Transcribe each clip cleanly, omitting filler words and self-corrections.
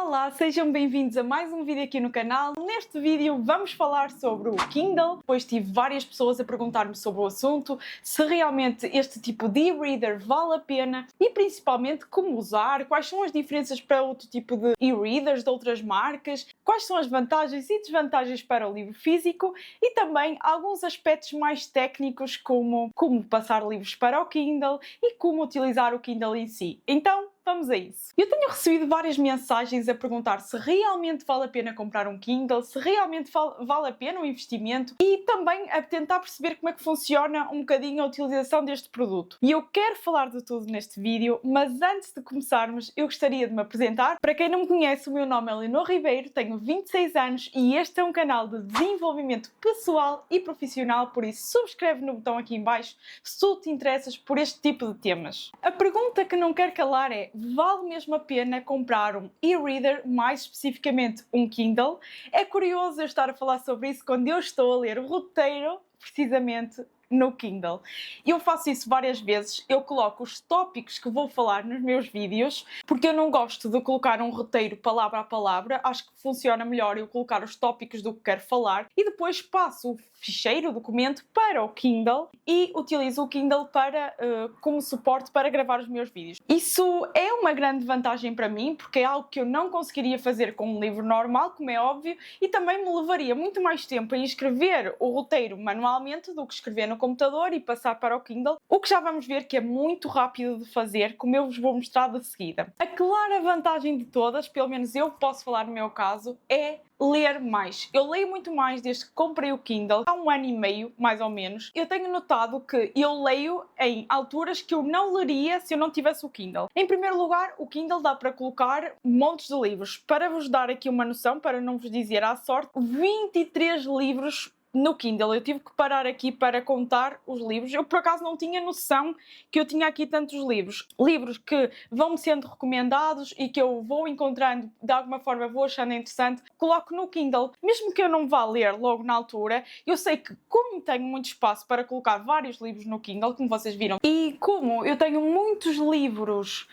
Olá, sejam bem-vindos a mais um vídeo aqui no canal. Neste vídeo vamos falar sobre o Kindle, pois tive várias pessoas a perguntar-me sobre o assunto, se realmente este tipo de e-reader vale a pena e principalmente como usar, quais são as diferenças para outro tipo de e-readers de outras marcas, quais são as vantagens e desvantagens para o livro físico e também alguns aspectos mais técnicos como passar livros para o Kindle e como utilizar o Kindle em si. Então, vamos a isso. Eu tenho recebido várias mensagens a perguntar se realmente vale a pena comprar um Kindle, se realmente vale a pena o investimento e também a tentar perceber como é que funciona um bocadinho a utilização deste produto. E eu quero falar de tudo neste vídeo, mas antes de começarmos eu gostaria de me apresentar. Para quem não me conhece, o meu nome é Leonor Ribeiro, tenho 26 anos e este é um canal de desenvolvimento pessoal e profissional, por isso subscreve no botão aqui em baixo se tu te interessas por este tipo de temas. A pergunta que não quero calar é: vale mesmo a pena comprar um e-reader, mais especificamente um Kindle? É curioso eu estar a falar sobre isso quando eu estou a ler o roteiro, precisamente, no Kindle. Eu faço isso várias vezes, eu coloco os tópicos que vou falar nos meus vídeos, porque eu não gosto de colocar um roteiro palavra a palavra, acho que funciona melhor eu colocar os tópicos do que quero falar e depois passo o ficheiro, o documento, para o Kindle e utilizo o Kindle como suporte para gravar os meus vídeos. Isso é uma grande vantagem para mim, porque é algo que eu não conseguiria fazer com um livro normal, como é óbvio, e também me levaria muito mais tempo em escrever o roteiro manualmente do que escrever no computador e passar para o Kindle, o que já vamos ver que é muito rápido de fazer, como eu vos vou mostrar de seguida. A clara vantagem de todas, pelo menos eu posso falar no meu caso, é ler mais. Eu leio muito mais desde que comprei o Kindle, há 1 ano e meio, mais ou menos. Eu tenho notado que eu leio em alturas que eu não leria se eu não tivesse o Kindle. Em primeiro lugar, o Kindle dá para colocar montes de livros. Para vos dar aqui uma noção, para não vos dizer à sorte, 23 livros no Kindle. Eu tive que parar aqui para contar os livros. Eu, por acaso, não tinha noção que eu tinha aqui tantos livros. Livros que vão-me sendo recomendados e que eu vou encontrando, de alguma forma vou achando interessante, coloco no Kindle. Mesmo que eu não vá ler logo na altura, eu sei que, como tenho muito espaço para colocar vários livros no Kindle, como vocês viram, e como eu tenho muitos livros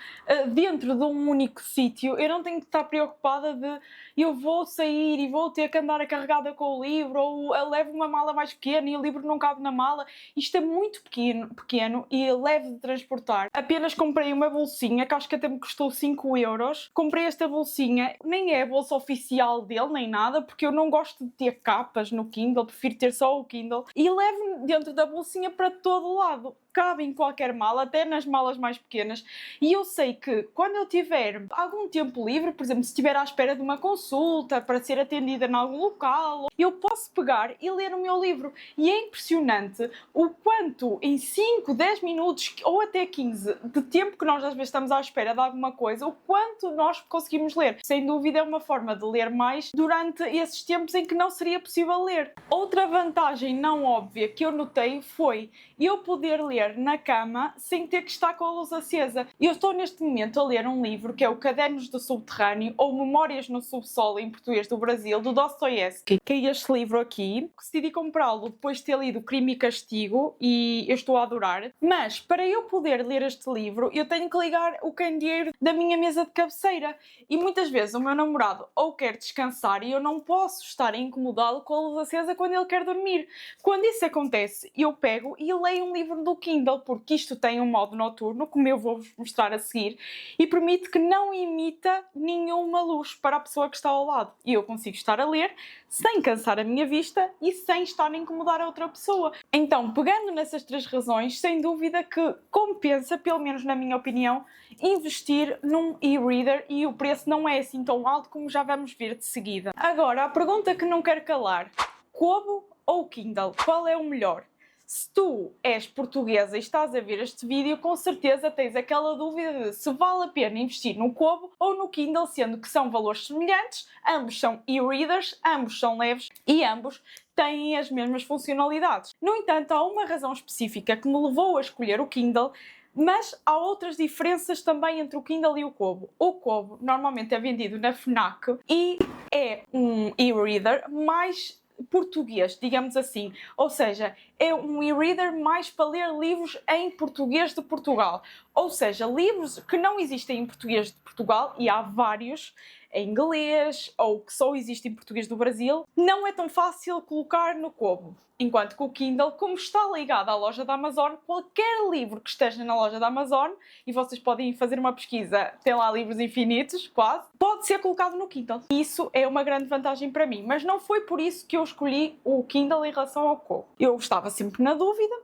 dentro de um único sítio, eu não tenho que estar preocupada de eu vou sair e vou ter que andar carregada com o livro, ou levo uma mala mais pequena e o livro não cabe na mala. Isto é muito pequeno e leve de transportar. Apenas comprei uma bolsinha, que acho que até me custou 5 euros. Comprei esta bolsinha, nem é a bolsa oficial dele, nem nada, porque eu não gosto de ter capas no Kindle, prefiro ter só o Kindle. E levo dentro da bolsinha para todo lado. Cabe em qualquer mala, até nas malas mais pequenas. E eu sei que quando eu tiver algum tempo livre, por exemplo, se estiver à espera de uma consulta para ser atendida em algum local, eu posso pegar e ler o meu livro. E é impressionante o quanto em 5, 10 minutos ou até 15 de tempo que nós às vezes estamos à espera de alguma coisa, o quanto nós conseguimos ler. Sem dúvida é uma forma de ler mais durante esses tempos em que não seria possível ler. Outra vantagem não óbvia que eu notei foi eu poder ler na cama sem ter que estar com a luz acesa. Eu estou neste momento a ler um livro que é o Cadernos do Subterrâneo, ou Memórias no Subsolo em português do Brasil, do Dostoiévski, que é este livro aqui. Decidi comprá-lo depois de ter lido Crime e Castigo e eu estou a adorar. Mas para eu poder ler este livro eu tenho que ligar o candeeiro da minha mesa de cabeceira e muitas vezes o meu namorado ou quer descansar e eu não posso estar a incomodá-lo com a luz acesa quando ele quer dormir. Quando isso acontece, eu pego e leio um livro do Kindle, porque isto tem um modo noturno, como eu vou-vos mostrar a seguir, e permite que não emita nenhuma luz para a pessoa que está ao lado. E eu consigo estar a ler sem cansar a minha vista e sem estar a incomodar a outra pessoa. Então, pegando nessas 3 razões, sem dúvida que compensa, pelo menos na minha opinião, investir num e-reader e o preço não é assim tão alto como já vamos ver de seguida. Agora, a pergunta que não quero calar: Kobo ou Kindle? Qual é o melhor? Se tu és portuguesa e estás a ver este vídeo, com certeza tens aquela dúvida de se vale a pena investir no Kobo ou no Kindle, sendo que são valores semelhantes, ambos são e-readers, ambos são leves e ambos têm as mesmas funcionalidades. No entanto, há uma razão específica que me levou a escolher o Kindle, mas há outras diferenças também entre o Kindle e o Kobo. O Kobo normalmente é vendido na FNAC e é um e-reader mais português, digamos assim. Ou seja, é um e-reader mais para ler livros em português de Portugal. Ou seja, livros que não existem em português de Portugal, e há vários em inglês ou que só existem em português do Brasil, não é tão fácil colocar no Kobo. Enquanto que o Kindle, como está ligado à loja da Amazon, qualquer livro que esteja na loja da Amazon, e vocês podem fazer uma pesquisa, tem lá livros infinitos, quase, pode ser colocado no Kindle. Isso é uma grande vantagem para mim, mas não foi por isso que eu escolhi o Kindle em relação ao Kobo. Eu estava sempre na dúvida.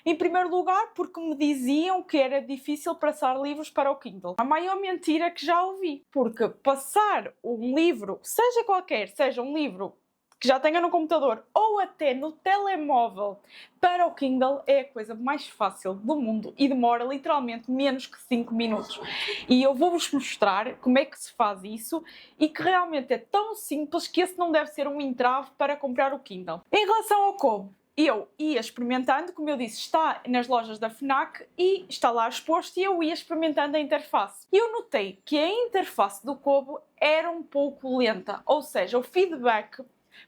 Em primeiro lugar, porque me diziam que era difícil passar livros para o Kindle. A maior mentira que já ouvi. Porque passar um livro, seja qualquer, seja um livro que já tenha no computador ou até no telemóvel para o Kindle, é a coisa mais fácil do mundo e demora literalmente menos que 5 minutos. E eu vou-vos mostrar como é que se faz isso e que realmente é tão simples que esse não deve ser um entrave para comprar o Kindle. Em relação ao Kobo, eu ia experimentando, como eu disse, está nas lojas da FNAC e está lá exposto, e eu ia experimentando a interface. E eu notei que a interface do Kobo era um pouco lenta, ou seja, o feedback,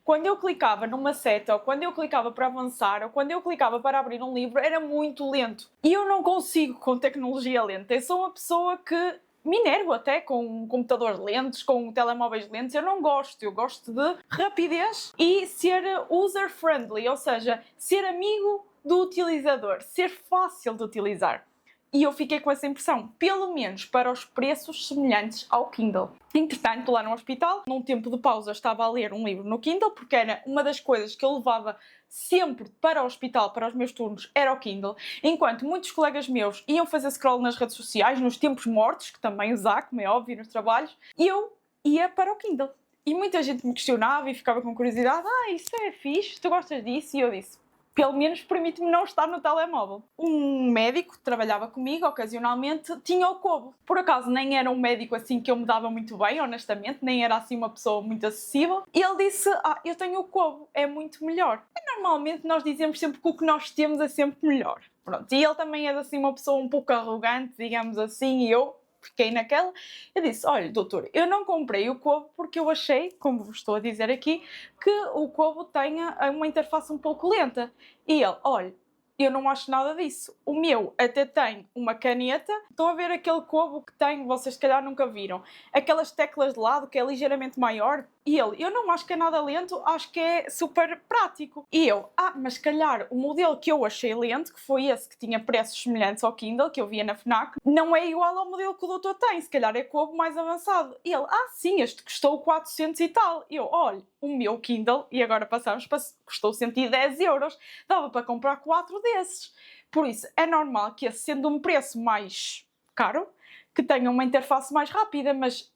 quando eu clicava numa seta, ou quando eu clicava para avançar, ou quando eu clicava para abrir um livro, era muito lento. E eu não consigo com tecnologia lenta. Eu sou uma pessoa que me enervo até com computadores lentos, com telemóveis lentos. Eu não gosto. Eu gosto de rapidez e ser user-friendly, ou seja, ser amigo do utilizador, ser fácil de utilizar. E eu fiquei com essa impressão, pelo menos para os preços semelhantes ao Kindle. Entretanto, lá no hospital, num tempo de pausa, estava a ler um livro no Kindle, porque era uma das coisas que eu levava sempre para o hospital, para os meus turnos, era o Kindle. Enquanto muitos colegas meus iam fazer scroll nas redes sociais, nos tempos mortos, que também usar, como é óbvio, nos trabalhos, eu ia para o Kindle. E muita gente me questionava e ficava com curiosidade, isso é fixe, tu gostas disso? E eu disse, pelo menos permite-me não estar no telemóvel. Um médico que trabalhava comigo, ocasionalmente, tinha o Kobo. Por acaso, nem era um médico assim que eu me dava muito bem, honestamente, nem era assim uma pessoa muito acessível. E ele disse, eu tenho o Kobo, é muito melhor. E normalmente nós dizemos sempre que o que nós temos é sempre melhor. Pronto, e ele também é assim uma pessoa um pouco arrogante, digamos assim, e eu fiquei naquela. Eu disse, olha, doutor, eu não comprei o Kobo porque eu achei, como vos estou a dizer aqui, que o Kobo tenha uma interface um pouco lenta. E ele, olha, eu não acho nada disso. O meu até tem uma caneta. Estão a ver aquele Kobo que tem, vocês se calhar nunca viram, aquelas teclas de lado que é ligeiramente maior? E ele, eu não acho que é nada lento, acho que é super prático. E eu, mas se calhar o modelo que eu achei lento, que foi esse que tinha preços semelhantes ao Kindle, que eu via na FNAC, não é igual ao modelo que o doutor tem, se calhar é Kobo mais avançado. E ele, sim, este custou 400 e tal. E eu, olha, o meu Kindle, e agora passamos para, custou 110 euros, dava para comprar 4 desses. Por isso, é normal que esse, sendo um preço mais caro, que tenha uma interface mais rápida, mas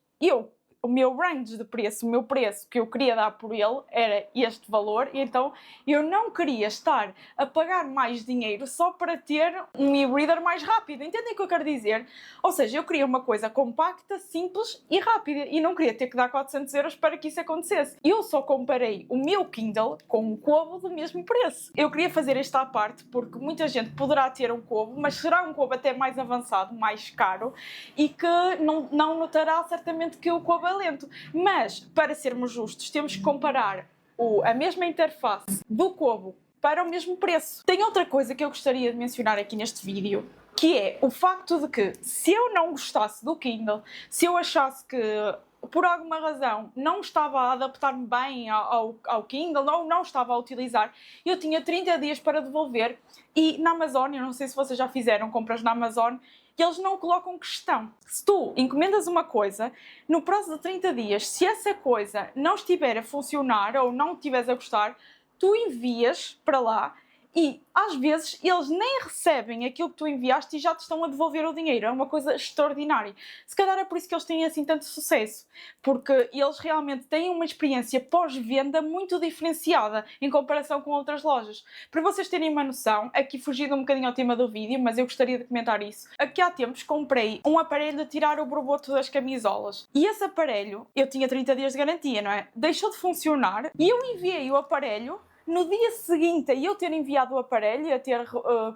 o meu range de preço, o meu preço que eu queria dar por ele era este valor, e então eu não queria estar a pagar mais dinheiro só para ter um e-reader mais rápido. Entendem o que eu quero dizer? Ou seja, eu queria uma coisa compacta, simples e rápida, e não queria ter que dar 400 euros para que isso acontecesse. Eu só comparei o meu Kindle com um Kobo do mesmo preço. Eu queria fazer esta à parte porque muita gente poderá ter um Kobo, mas será um Kobo até mais avançado, mais caro, e que não notará certamente que o Kobo é lento. Mas, para sermos justos, temos que comparar a mesma interface do Kobo para o mesmo preço. Tem outra coisa que eu gostaria de mencionar aqui neste vídeo, que é o facto de que, se eu não gostasse do Kindle, se eu achasse que por alguma razão não estava a adaptar-me bem ao Kindle, não estava a utilizar, eu tinha 30 dias para devolver. E na Amazon, eu não sei se vocês já fizeram compras na Amazon, e eles não colocam questão. Se tu encomendas uma coisa, no prazo de 30 dias, se essa coisa não estiver a funcionar ou não estiveres a gostar, tu envias para lá e, às vezes, eles nem recebem aquilo que tu enviaste e já te estão a devolver o dinheiro. É uma coisa extraordinária. Se calhar é por isso que eles têm assim tanto sucesso, porque eles realmente têm uma experiência pós-venda muito diferenciada em comparação com outras lojas. Para vocês terem uma noção, aqui fugindo um bocadinho ao tema do vídeo, mas eu gostaria de comentar isso. Aqui há tempos comprei um aparelho de tirar o borboto das camisolas. E esse aparelho, eu tinha 30 dias de garantia, não é? Deixou de funcionar e eu enviei o aparelho. No dia seguinte a eu ter enviado o aparelho e a ter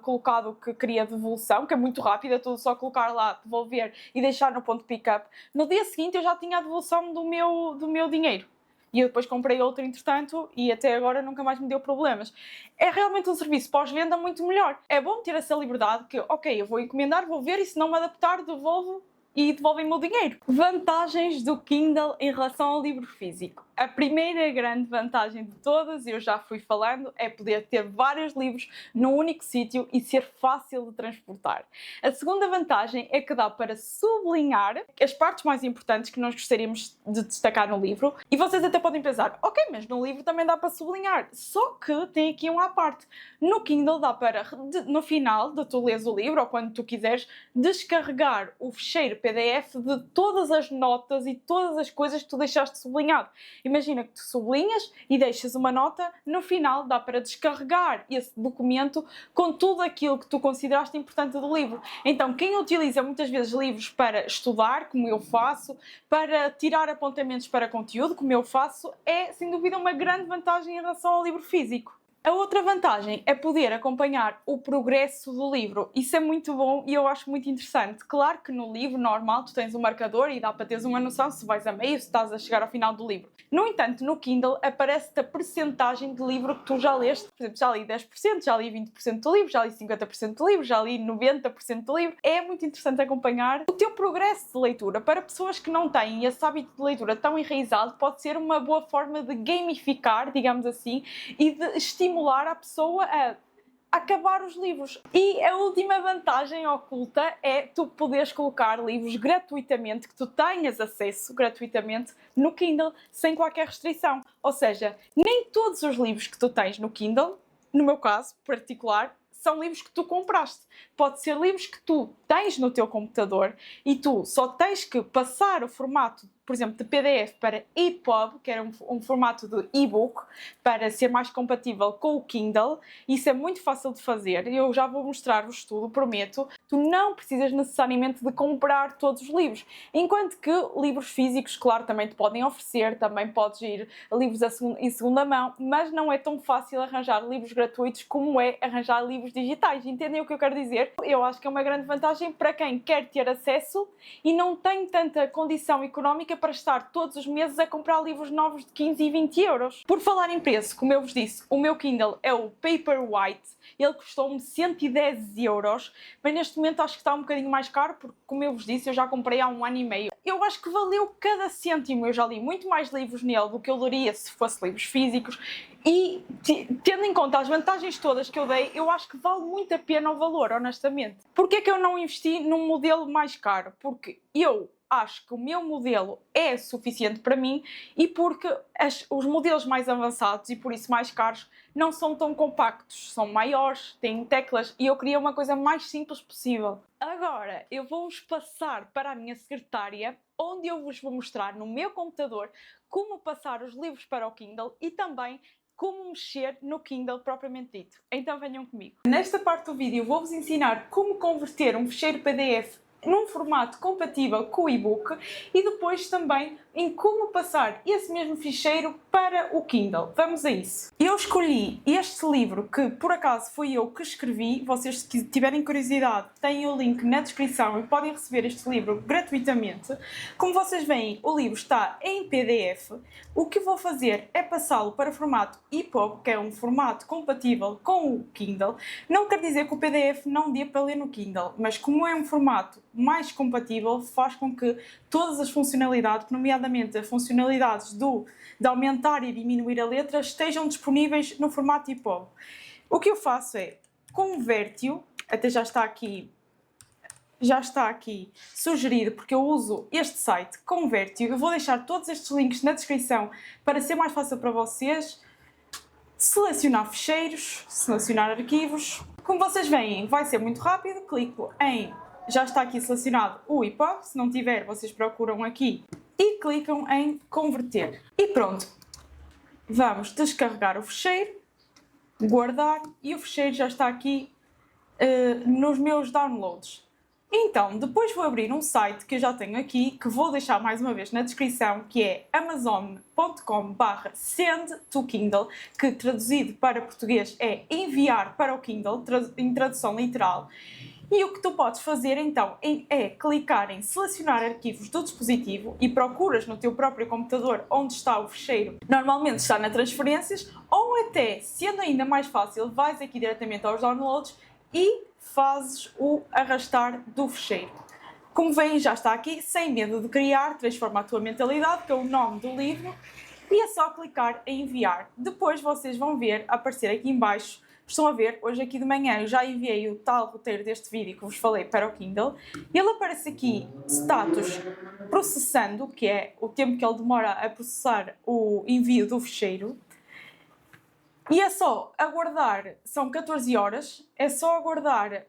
colocado que queria devolução, que é muito rápido, é tudo só colocar lá, devolver e deixar no ponto de pick-up, no dia seguinte eu já tinha a devolução do meu dinheiro. e eu depois comprei outro entretanto e até agora nunca mais me deu problemas. É realmente um serviço pós-venda muito melhor. É bom ter essa liberdade que, ok, eu vou encomendar, vou ver e se não me adaptar, devolvo e devolvem-me o dinheiro. Vantagens do Kindle em relação ao livro físico. A primeira grande vantagem de todas, eu já fui falando, é poder ter vários livros num único sítio e ser fácil de transportar. A segunda vantagem é que dá para sublinhar as partes mais importantes que nós gostaríamos de destacar no livro. E vocês até podem pensar, ok, mas no livro também dá para sublinhar. Só que tem aqui uma à parte. No Kindle dá para, no final de tu leres o livro, ou quando tu quiseres, descarregar o ficheiro PDF de todas as notas e todas as coisas que tu deixaste sublinhado. Imagina que tu sublinhas e deixas uma nota, no final dá para descarregar esse documento com tudo aquilo que tu consideraste importante do livro. Então, quem utiliza muitas vezes livros para estudar, como eu faço, para tirar apontamentos para conteúdo, como eu faço, é sem dúvida uma grande vantagem em relação ao livro físico. A outra vantagem é poder acompanhar o progresso do livro. Isso é muito bom e eu acho muito interessante. Claro que no livro normal tu tens um marcador e dá para teres uma noção se vais a meio, se estás a chegar ao final do livro. No entanto, no Kindle aparece-te a percentagem de livro que tu já leste. Por exemplo, já li 10%, já li 20% do livro, já li 50% do livro, já li 90% do livro. É muito interessante acompanhar o teu progresso de leitura. Para pessoas que não têm esse hábito de leitura tão enraizado, pode ser uma boa forma de gamificar, digamos assim, e de estimular a pessoa a acabar os livros. E a última vantagem oculta é tu poderes colocar livros gratuitamente, que tu tenhas acesso gratuitamente no Kindle, sem qualquer restrição. Ou seja, nem todos os livros que tu tens no Kindle, no meu caso particular, são livros que tu compraste. Pode ser livros que tu tens no teu computador e tu só tens que passar o formato, por exemplo, de PDF para EPUB, que era um formato de e-book, para ser mais compatível com o Kindle. Isso é muito fácil de fazer. Eu já vou mostrar-vos tudo, prometo. Tu não precisas necessariamente de comprar todos os livros. Enquanto que livros físicos, claro, também te podem oferecer, também podes ir a livros em segunda mão, mas não é tão fácil arranjar livros gratuitos como é arranjar livros digitais. Entendem o que eu quero dizer? Eu acho que é uma grande vantagem para quem quer ter acesso e não tem tanta condição económica para estar todos os meses a comprar livros novos de 15 e 20 euros. Por falar em preço, como eu vos disse, o meu Kindle é o Paperwhite. Ele custou-me 110 euros, mas neste momento acho que está um bocadinho mais caro porque, como eu vos disse, eu já comprei há 1 ano e meio. Eu acho que valeu cada cêntimo. Eu já li muito mais livros nele do que eu leria se fosse livros físicos. E tendo em conta as vantagens todas que eu dei, eu acho que vale muito a pena o valor, honestamente. Porquê é que eu não investi num modelo mais caro? Porque eu acho que o meu modelo é suficiente para mim e porque os modelos mais avançados e por isso mais caros não são tão compactos, são maiores, têm teclas e eu queria uma coisa mais simples possível. Agora eu vou-vos passar para a minha secretária, onde eu vos vou mostrar no meu computador como passar os livros para o Kindle e também como mexer no Kindle propriamente dito. Então venham comigo. Nesta parte do vídeo vou-vos ensinar como converter um ficheiro PDF num formato compatível com o e-book e depois também em como passar esse mesmo ficheiro para o Kindle. Vamos a isso. Eu escolhi este livro que por acaso fui eu que escrevi. Vocês, se tiverem curiosidade, têm o link na descrição e podem receber este livro gratuitamente. Como vocês veem, o livro está em PDF. O que vou fazer é passá-lo para o formato EPUB, que é um formato compatível com o Kindle. Não quer dizer que o PDF não dê para ler no Kindle, mas como é um formato mais compatível, faz com que todas as funcionalidades, nomeadamente as funcionalidades de aumentar e diminuir a letra, estejam disponíveis no formato EPUB. O que eu faço é converto-o, até já está aqui sugerido porque eu uso este site, converto-o. Eu vou deixar todos estes links na descrição para ser mais fácil para vocês. Selecionar ficheiros, selecionar arquivos. Como vocês veem, vai ser muito rápido. Clico em... Já está aqui selecionado o EPUB. Se não tiver, vocês procuram aqui e clicam em converter. E pronto. Vamos descarregar o ficheiro, guardar e o ficheiro já está aqui nos meus downloads. Então, depois vou abrir um site que eu já tenho aqui, que vou deixar mais uma vez na descrição, que é amazon.com/send-to-Kindle, que traduzido para português é enviar para o Kindle, em tradução literal. E o que tu podes fazer então é clicar em selecionar arquivos do dispositivo e procuras no teu próprio computador onde está o fecheiro. Normalmente está na transferências, ou até, sendo ainda mais fácil, vais aqui diretamente aos downloads e fazes o arrastar do fecheiro. Como veem, já está aqui, sem medo de criar, transforma a tua mentalidade, que é o nome do livro, e é só clicar em enviar. Depois vocês vão ver aparecer aqui em baixo. Estão a ver, hoje aqui de manhã eu já enviei o tal roteiro deste vídeo que vos falei para o Kindle. Ele aparece aqui, status processando, que é o tempo que ele demora a processar o envio do fecheiro. E é só aguardar, são 14 horas, é só aguardar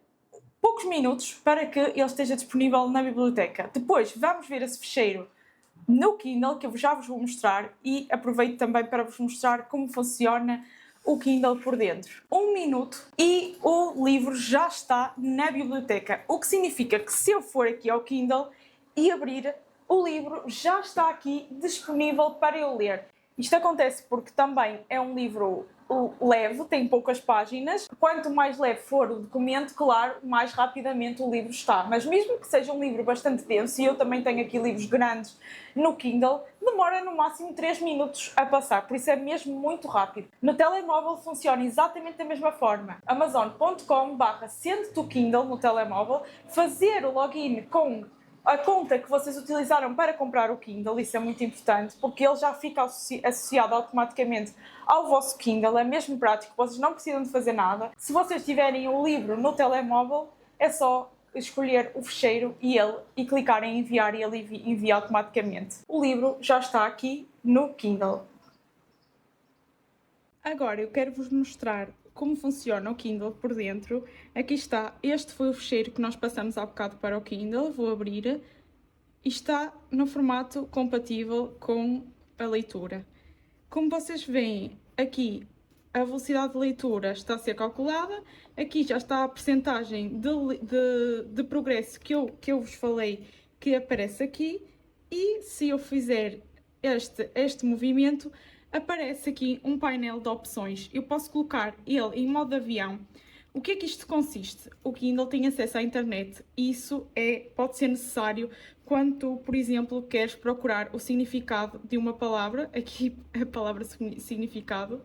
poucos minutos para que ele esteja disponível na biblioteca. Depois vamos ver esse fecheiro no Kindle, que eu já vos vou mostrar, e aproveito também para vos mostrar como funciona o Kindle por dentro. 1 minuto e o livro já está na biblioteca, o que significa que se eu for aqui ao Kindle e abrir, o livro já está aqui disponível para eu ler. Isto acontece porque também é um livro leve, tem poucas páginas. Quanto mais leve for o documento, claro, mais rapidamente o livro está. Mas mesmo que seja um livro bastante denso, e eu também tenho aqui livros grandes no Kindle, demora no máximo 3 minutos a passar, por isso é mesmo muito rápido. No telemóvel funciona exatamente da mesma forma. amazon.com/sende-to-Kindle no telemóvel, fazer o login com a conta que vocês utilizaram para comprar o Kindle, isso é muito importante, porque ele já fica associado automaticamente ao vosso Kindle, é mesmo prático, vocês não precisam de fazer nada. Se vocês tiverem o livro no telemóvel, é só escolher o fecheiro e clicar em enviar e ele envia automaticamente. O livro já está aqui no Kindle. Agora eu quero vos mostrar como funciona o Kindle por dentro. Aqui está, este foi o fecheiro que nós passamos há bocado para o Kindle, vou abrir, e está no formato compatível com a leitura. Como vocês veem, aqui a velocidade de leitura está a ser calculada, aqui já está a percentagem de progresso que eu vos falei que aparece aqui, e se eu fizer este movimento, aparece aqui um painel de opções. Eu posso colocar ele em modo avião. O que é que isto consiste? O Kindle tem acesso à internet e isso pode ser necessário quando tu, por exemplo, queres procurar o significado de uma palavra, aqui a palavra significado,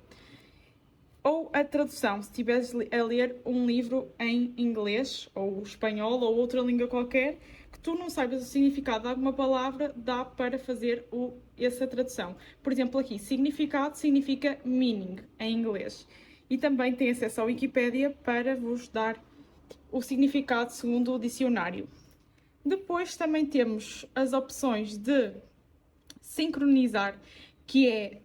ou a tradução, se estiveres a ler um livro em inglês, ou espanhol, ou outra língua qualquer, que tu não saibas o significado de alguma palavra, dá para fazer essa tradução. Por exemplo, aqui, significado significa meaning, em inglês. E também tem acesso à Wikipédia para vos dar o significado segundo o dicionário. Depois também temos as opções de sincronizar, que é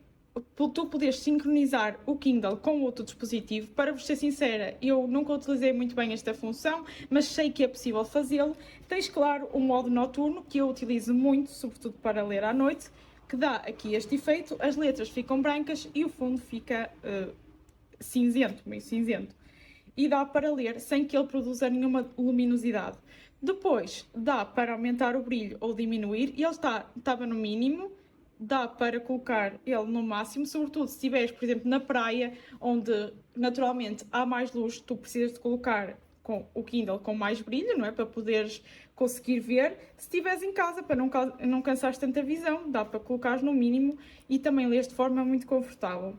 tu poderes sincronizar o Kindle com outro dispositivo. Para vos ser sincera, eu nunca utilizei muito bem esta função, mas sei que é possível fazê-lo. Tens, claro, o modo noturno, que eu utilizo muito, sobretudo para ler à noite, que dá aqui este efeito, as letras ficam brancas e o fundo fica cinzento, meio cinzento. E dá para ler sem que ele produza nenhuma luminosidade. Depois, dá para aumentar o brilho ou diminuir, e ele estava no mínimo. Dá para colocar ele no máximo, sobretudo se estiveres, por exemplo, na praia, onde naturalmente há mais luz, tu precisas de colocar com o Kindle com mais brilho, não é? Para poderes conseguir ver. Se estiveres em casa, para não cansares tanta visão, dá para colocar no mínimo e também lês de forma muito confortável.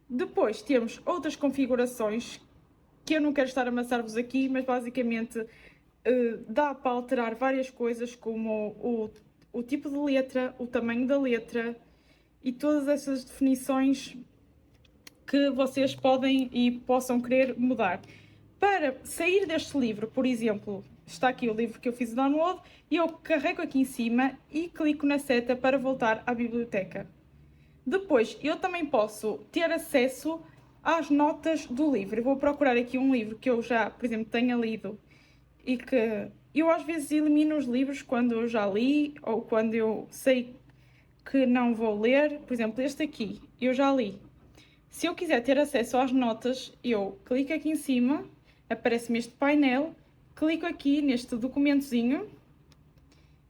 Depois temos outras configurações que eu não quero estar a amassar-vos aqui, mas basicamente dá para alterar várias coisas, como o tipo de letra, o tamanho da letra e todas essas definições que vocês podem e possam querer mudar. Para sair deste livro, por exemplo, está aqui o livro que eu fiz o download, e eu carrego aqui em cima e clico na seta para voltar à biblioteca. Depois, eu também posso ter acesso às notas do livro. Eu vou procurar aqui um livro que eu já, por exemplo, tenha lido e que eu às vezes elimino os livros quando eu já li ou quando eu sei que não vou ler. Por exemplo, este aqui, eu já li. Se eu quiser ter acesso às notas, eu clico aqui em cima, aparece-me este painel, clico aqui neste documentozinho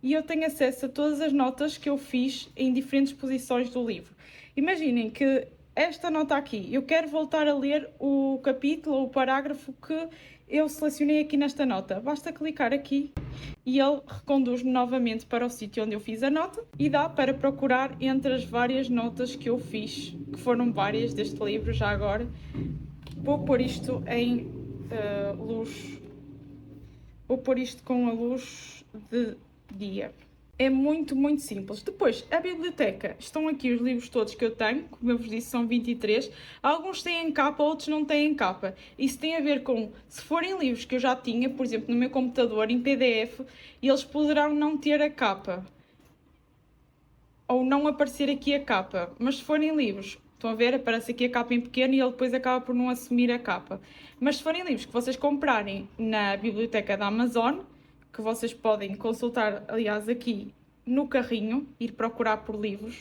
e eu tenho acesso a todas as notas que eu fiz em diferentes posições do livro. Imaginem que esta nota aqui. Eu quero voltar a ler o capítulo ou o parágrafo que eu selecionei aqui nesta nota. Basta clicar aqui e ele reconduz-me novamente para o sítio onde eu fiz a nota e dá para procurar entre as várias notas que eu fiz, que foram várias deste livro já agora. Vou pôr isto em luz. Vou pôr isto com a luz de dia. É muito, muito simples. Depois, a biblioteca. Estão aqui os livros todos que eu tenho. Como eu vos disse, são 23. Alguns têm capa, outros não têm capa. Isso tem a ver com, se forem livros que eu já tinha, por exemplo, no meu computador, em PDF, eles poderão não ter a capa. Ou não aparecer aqui a capa. Mas se forem livros, estão a ver, aparece aqui a capa em pequeno e ele depois acaba por não assumir a capa. Mas se forem livros que vocês comprarem na biblioteca da Amazon, que vocês podem consultar, aliás, aqui no carrinho, ir procurar por livros.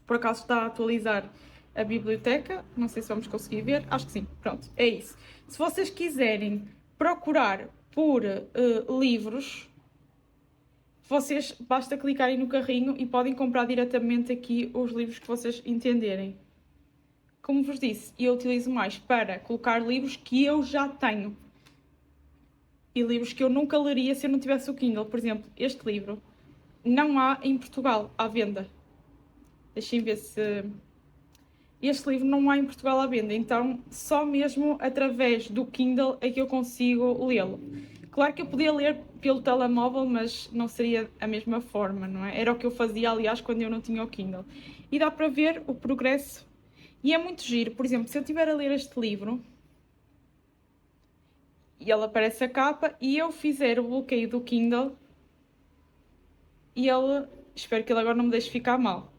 Por acaso está a atualizar a biblioteca, não sei se vamos conseguir ver, acho que sim, pronto, é isso. Se vocês quiserem procurar por livros, vocês basta clicarem no carrinho e podem comprar diretamente aqui os livros que vocês entenderem. Como vos disse, eu utilizo mais para colocar livros que eu já tenho. E livros que eu nunca leria se eu não tivesse o Kindle. Por exemplo, este livro não há em Portugal à venda. Deixem ver se... Este livro não há em Portugal à venda, então só mesmo através do Kindle é que eu consigo lê-lo. Claro que eu podia ler pelo telemóvel, mas não seria a mesma forma, não é? Era o que eu fazia, aliás, quando eu não tinha o Kindle. E dá para ver o progresso. E é muito giro. Por exemplo, se eu estiver a ler este livro... e ele aparece a capa, e eu fizer o bloqueio do Kindle, e ele... espero que ele agora não me deixe ficar mal.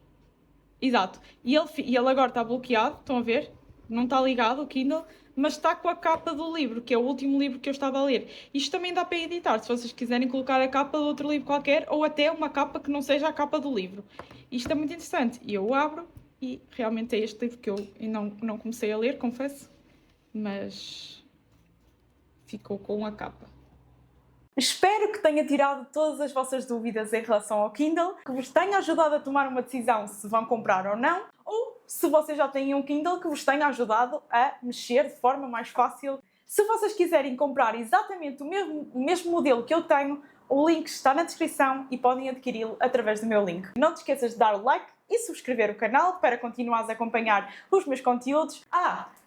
Exato. E ele agora está bloqueado, estão a ver? Não está ligado o Kindle, mas está com a capa do livro, que é o último livro que eu estava a ler. Isto também dá para editar, se vocês quiserem colocar a capa de outro livro qualquer, ou até uma capa que não seja a capa do livro. Isto é muito interessante. E eu abro, e realmente é este livro que eu não comecei a ler, confesso, mas... ficou com a capa. Espero que tenha tirado todas as vossas dúvidas em relação ao Kindle, que vos tenha ajudado a tomar uma decisão se vão comprar ou não, ou se vocês já têm um Kindle, que vos tenha ajudado a mexer de forma mais fácil. Se vocês quiserem comprar exatamente o mesmo modelo que eu tenho, o link está na descrição e podem adquiri-lo através do meu link. Não te esqueças de dar o like e subscrever o canal para continuares a acompanhar os meus conteúdos.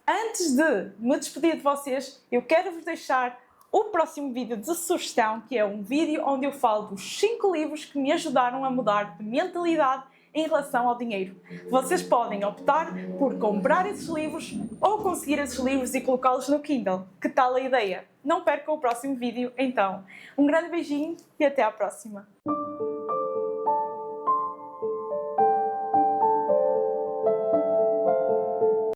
Antes de me despedir de vocês, eu quero vos deixar o próximo vídeo de sugestão, que é um vídeo onde eu falo dos 5 livros que me ajudaram a mudar de mentalidade em relação ao dinheiro. Vocês podem optar por comprar esses livros ou conseguir esses livros e colocá-los no Kindle. Que tal a ideia? Não percam o próximo vídeo, então. Um grande beijinho e até à próxima!